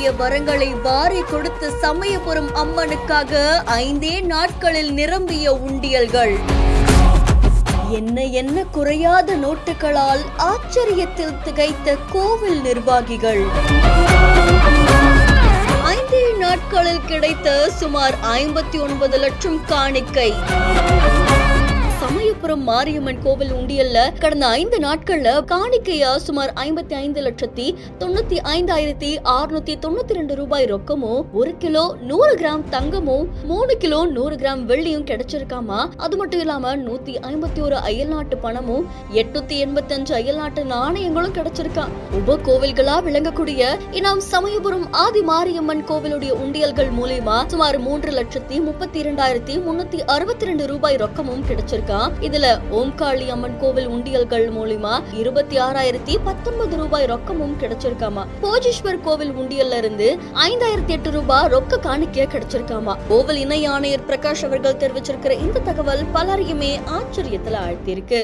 வேண்டிய வரங்களை வாரி கொடுத்த சமயபுரம் அம்மனுக்காக 5 நாட்களில் நிரம்பிய உண்டியல்கள். என்ன குறையாத நோட்டுகளால் ஆச்சரியத்தில் திகைத்த கோவில் நிர்வாகிகள். 5 நாட்களில் கிடைத்த சுமார் 59 லட்சம் காணிக்கை. சமயபுரம் மாரியம்மன் கோவில் உண்டியல்ல கடந்த 5 நாட்கள்ல காணிக்கையா சுமார் 55,95,692 ரூபாய் ரொக்கமும் 1 கிலோ 100 கிராம் தங்கமும் 3 கிலோ 100 கிராம் வெள்ளியும் கிடைச்சிருக்காமா. அது மட்டும் இல்லாம 151 அயல்நாட்டு பணமும் 885 அயல்நாட்டு நாணயங்களும் கிடைச்சிருக்கா. உப கோவில்களா விளங்கக்கூடிய இனம் சமயபுரம் ஆதி மாரியம்மன் கோவிலுடைய உண்டியல்கள் மூலமா சுமார் 3,32,362 ரூபாய் ரொக்கமும் கிடைச்சிருக்கா. இதுல ஓம்காளி அம்மன் கோவில் உண்டியல்கள் மூலமா 26,019 ரூபாய் ரொக்கமும் கிடைச்சிருக்காமா. போஜேஸ்வர் கோவில் உண்டியல்ல இருந்து 5,008 ரூபாய் ரொக்க காணிக்கையா கிடைச்சிருக்காமா. கோவில் இணை ஆணையர் பிரகாஷ் அவர்கள் தெரிவிச்சிருக்கிற இந்த தகவல் பலரையுமே ஆச்சரியத்துல ஆழ்த்தியிருக்கு.